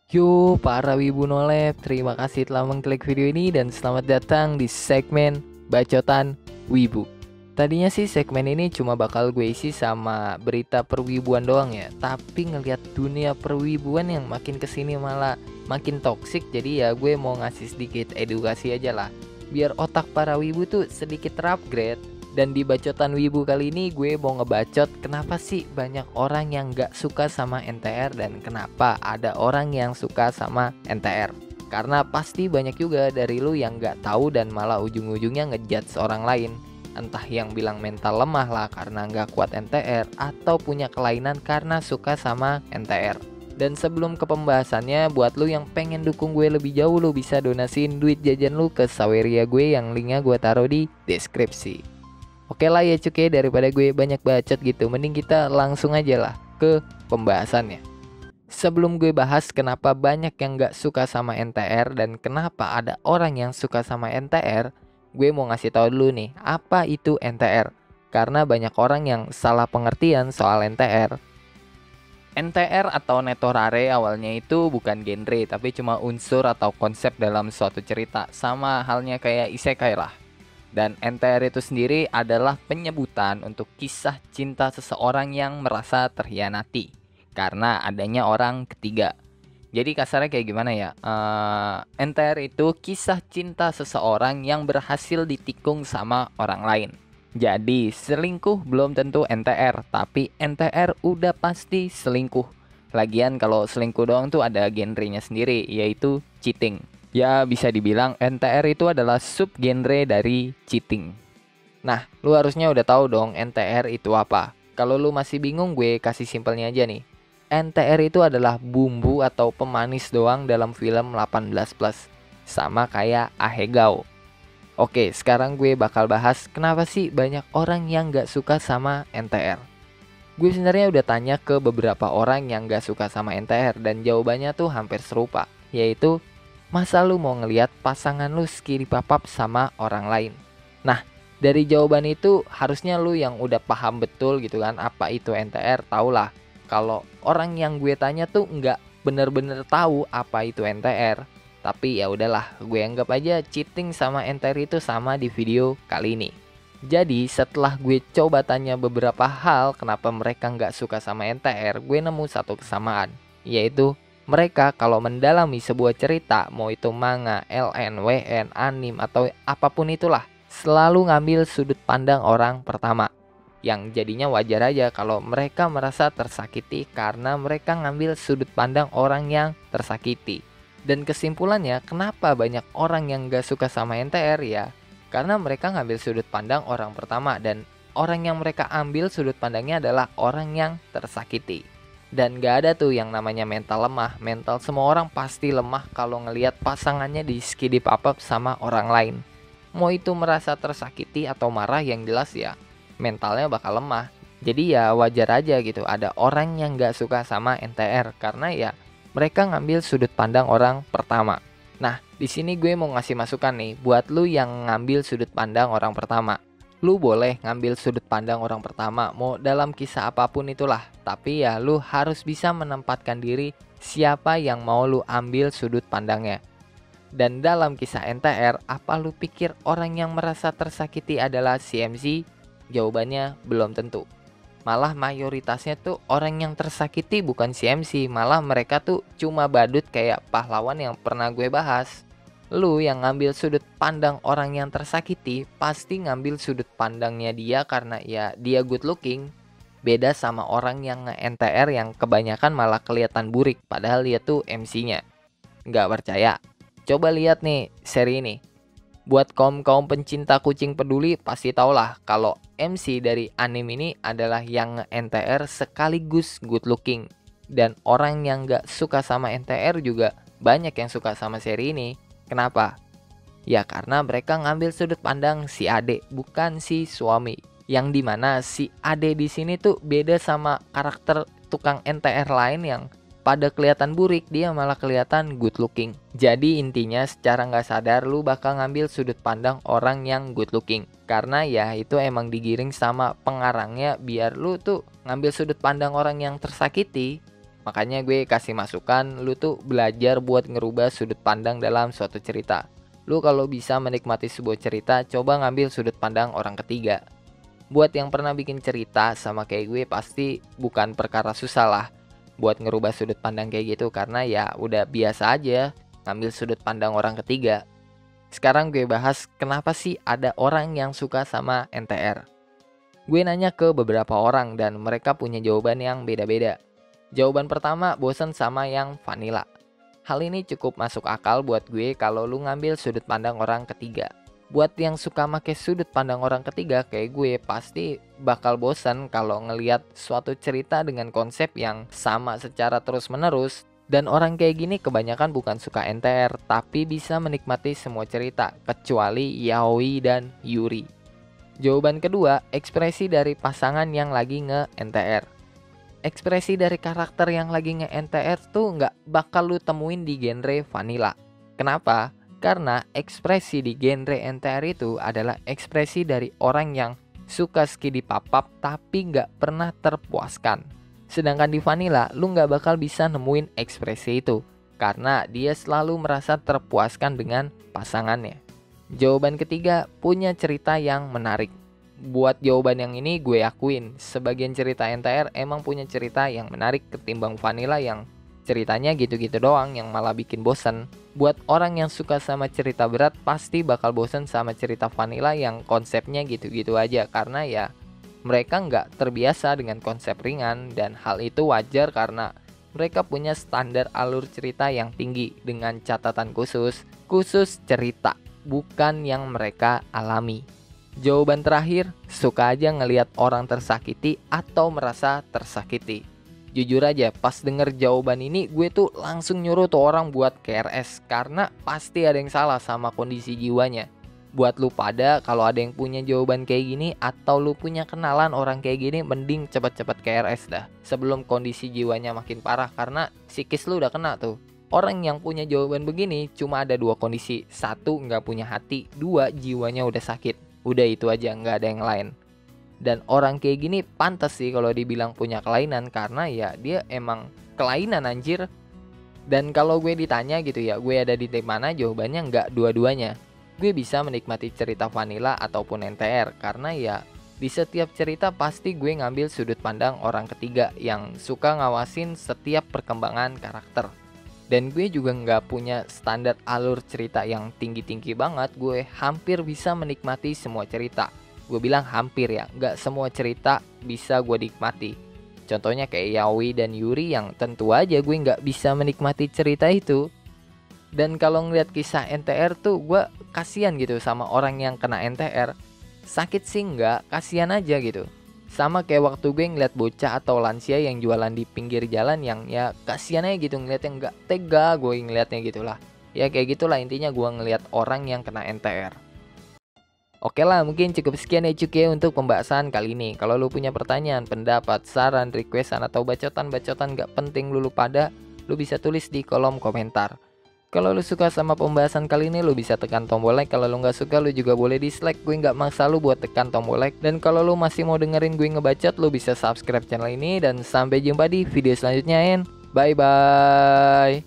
Yo, para wibu nolep, terima kasih telah mengklik video ini dan selamat datang di segmen Bacotan Wibu. Tadinya sih segmen ini cuma bakal gue isi sama berita perwibuan doang ya, tapi ngelihat dunia perwibuan yang makin kesini malah makin toksik, jadi ya gue mau ngasih sedikit edukasi aja lah, biar otak para wibu tuh sedikit terupgrade. Dan di bacotan wibu kali ini gue mau ngebacot kenapa sih banyak orang yang gak suka sama NTR dan kenapa ada orang yang suka sama NTR. Karena pasti banyak juga dari lu yang gak tahu dan malah ujung-ujungnya ngejudge orang lain. Entah yang bilang mental lemah lah karena gak kuat NTR atau punya kelainan karena suka sama NTR. Dan sebelum ke pembahasannya, buat lu yang pengen dukung gue lebih jauh, lu bisa donasiin duit jajan lu ke Saweria gue yang linknya gue taruh di deskripsi. Oke lah ya cuke, daripada gue banyak bacot gitu, mending kita langsung aja lah ke pembahasannya. Sebelum gue bahas kenapa banyak yang gak suka sama NTR dan kenapa ada orang yang suka sama NTR, gue mau ngasih tahu dulu nih, apa itu NTR. Karena banyak orang yang salah pengertian soal NTR. NTR atau netorare awalnya itu bukan genre, tapi cuma unsur atau konsep dalam suatu cerita. Sama halnya kayak isekai lah. Dan NTR itu sendiri adalah penyebutan untuk kisah cinta seseorang yang merasa terhianati karena adanya orang ketiga. Jadi kasarnya kayak gimana ya? NTR itu kisah cinta seseorang yang berhasil ditikung sama orang lain. Jadi selingkuh belum tentu NTR, tapi NTR udah pasti selingkuh. Lagian kalau selingkuh doang tuh ada genrenya sendiri, yaitu cheating. Ya bisa dibilang NTR itu adalah subgenre dari cheating. Nah, lu harusnya udah tahu dong NTR itu apa. Kalau lu masih bingung, gue kasih simpelnya aja nih. NTR itu adalah bumbu atau pemanis doang dalam film 18+. Sama kayak Ahegao. Oke, sekarang gue bakal bahas kenapa sih banyak orang yang gak suka sama NTR. Gue sebenarnya udah tanya ke beberapa orang yang gak suka sama NTR dan jawabannya tuh hampir serupa, yaitu masa lu mau ngelihat pasangan lu skiri papap sama orang lain? Nah, dari jawaban itu harusnya lu yang udah paham betul gitu kan apa itu NTR, tau lah. Kalau orang yang gue tanya tuh nggak bener-bener tahu apa itu NTR. Tapi ya udahlah, gue anggap aja cheating sama NTR itu sama di video kali ini. Jadi setelah gue coba tanya beberapa hal kenapa mereka nggak suka sama NTR, gue nemu satu kesamaan, yaitu mereka kalau mendalami sebuah cerita, mau itu manga, LN, WN, anim, atau apapun itulah, selalu ngambil sudut pandang orang pertama. Yang jadinya wajar aja kalau mereka merasa tersakiti karena mereka ngambil sudut pandang orang yang tersakiti. Dan kesimpulannya, kenapa banyak orang yang gak suka sama NTR ya? Karena mereka ngambil sudut pandang orang pertama dan orang yang mereka ambil sudut pandangnya adalah orang yang tersakiti. Dan gak ada tuh yang namanya mental lemah. Mental semua orang pasti lemah kalau ngelihat pasangannya di skidi papap sama orang lain. Mau itu merasa tersakiti atau marah, yang jelas ya mentalnya bakal lemah. Jadi ya wajar aja gitu ada orang yang gak suka sama NTR karena ya mereka ngambil sudut pandang orang pertama. Nah, di sini gue mau ngasih masukan nih buat lu yang ngambil sudut pandang orang pertama. Lu boleh ngambil sudut pandang orang pertama mau dalam kisah apapun itulah, tapi ya lu harus bisa menempatkan diri siapa yang mau lu ambil sudut pandangnya. Dan dalam kisah NTR, apa lu pikir orang yang merasa tersakiti adalah si MC? Jawabannya belum tentu. Malah mayoritasnya tuh orang yang tersakiti bukan si MC, malah mereka tuh cuma badut kayak pahlawan yang pernah gue bahas. Lu yang ngambil sudut pandang orang yang tersakiti pasti ngambil sudut pandangnya dia karena ya dia good looking. Beda sama orang yang nge-NTR yang kebanyakan malah kelihatan burik padahal dia tuh MC-nya. Nggak percaya? Coba lihat nih seri ini. Buat kaum-kaum pencinta kucing peduli pasti taulah kalau MC dari anime ini adalah yang nge-NTR sekaligus good looking. Dan orang yang nggak suka sama NTR juga banyak yang suka sama seri ini. Kenapa? Ya karena mereka ngambil sudut pandang si ade, bukan si suami. Yang dimana si ade di sini tuh beda sama karakter tukang NTR lain yang pada kelihatan burik, dia malah kelihatan good looking. Jadi intinya secara nggak sadar lu bakal ngambil sudut pandang orang yang good looking. Karena ya itu emang digiring sama pengarangnya biar lu tuh ngambil sudut pandang orang yang tersakiti. Makanya gue kasih masukan, lu tuh belajar buat ngerubah sudut pandang dalam suatu cerita. Lu kalau bisa menikmati sebuah cerita, coba ngambil sudut pandang orang ketiga. Buat yang pernah bikin cerita sama kayak gue, pasti bukan perkara susah lah buat ngerubah sudut pandang kayak gitu, karena ya udah biasa aja ngambil sudut pandang orang ketiga. Sekarang gue bahas kenapa sih ada orang yang suka sama NTR. Gue nanya ke beberapa orang dan mereka punya jawaban yang beda-beda. Jawaban pertama, bosan sama yang vanilla. Hal ini cukup masuk akal buat gue kalau lu ngambil sudut pandang orang ketiga. Buat yang suka make sudut pandang orang ketiga kayak gue, pasti bakal bosan kalau ngelihat suatu cerita dengan konsep yang sama secara terus-menerus. Dan orang kayak gini kebanyakan bukan suka NTR, tapi bisa menikmati semua cerita, kecuali Yaoi dan Yuri. Jawaban kedua, ekspresi dari pasangan yang lagi nge-NTR. Ekspresi dari karakter yang lagi nge-NTR tuh nggak bakal lu temuin di genre vanilla. Kenapa? Karena ekspresi di genre NTR itu adalah ekspresi dari orang yang suka skidi papap tapi nggak pernah terpuaskan. Sedangkan di vanilla, lu nggak bakal bisa nemuin ekspresi itu karena dia selalu merasa terpuaskan dengan pasangannya. Jawaban ketiga, punya cerita yang menarik. Buat jawaban yang ini gue akuin, sebagian cerita NTR emang punya cerita yang menarik ketimbang vanilla yang ceritanya gitu-gitu doang yang malah bikin bosen. Buat orang yang suka sama cerita berat, pasti bakal bosen sama cerita vanilla yang konsepnya gitu-gitu aja, karena ya mereka nggak terbiasa dengan konsep ringan, dan hal itu wajar karena mereka punya standar alur cerita yang tinggi dengan catatan khusus cerita, bukan yang mereka alami. Jawaban terakhir, suka aja ngelihat orang tersakiti atau merasa tersakiti. Jujur aja, pas denger jawaban ini gue tuh langsung nyuruh tuh orang buat KRS, karena pasti ada yang salah sama kondisi jiwanya. Buat lu pada, kalau ada yang punya jawaban kayak gini atau lu punya kenalan orang kayak gini, mending cepet-cepet KRS dah sebelum kondisi jiwanya makin parah, karena psikis lu udah kena tuh. Orang yang punya jawaban begini cuma ada dua kondisi. Satu, nggak punya hati. Dua, jiwanya udah sakit. Udah itu aja, nggak ada yang lain. Dan orang kayak gini pantas sih kalau dibilang punya kelainan, karena ya dia emang kelainan anjir. Dan kalau gue ditanya gitu ya, gue ada di tim mana, jawabannya nggak dua-duanya. Gue bisa menikmati cerita vanilla ataupun NTR, karena ya di setiap cerita pasti gue ngambil sudut pandang orang ketiga yang suka ngawasin setiap perkembangan karakter. Dan gue juga nggak punya standar alur cerita yang tinggi-tinggi banget. Gue hampir bisa menikmati semua cerita. Gue bilang hampir ya, nggak semua cerita bisa gue nikmati. Contohnya kayak Yaoi dan Yuri yang tentu aja gue nggak bisa menikmati cerita itu. Dan kalau ngeliat kisah NTR tuh gue kasihan gitu sama orang yang kena NTR. Sakit sih nggak, kasihan aja gitu. Sama kayak waktu gue ngeliat bocah atau lansia yang jualan di pinggir jalan, yang ya kasihan aja gitu ngeliatnya, nggak tega gue ngeliatnya gitulah. Ya kayak gitulah intinya gue ngeliat orang yang kena NTR. Oke lah, mungkin cukup sekian ya Cuk ya untuk pembahasan kali ini. Kalau lu punya pertanyaan, pendapat, saran, requestan, atau bacotan-bacotan gak penting lu pada, lu bisa tulis di kolom komentar. Kalau lu suka sama pembahasan kali ini, lu bisa tekan tombol like. Kalau lu gak suka, lu juga boleh dislike. Gue gak maksa lu buat tekan tombol like. Dan kalau lu masih mau dengerin gue ngebacot, lu bisa subscribe channel ini. Dan sampai jumpa di video selanjutnya, bye bye.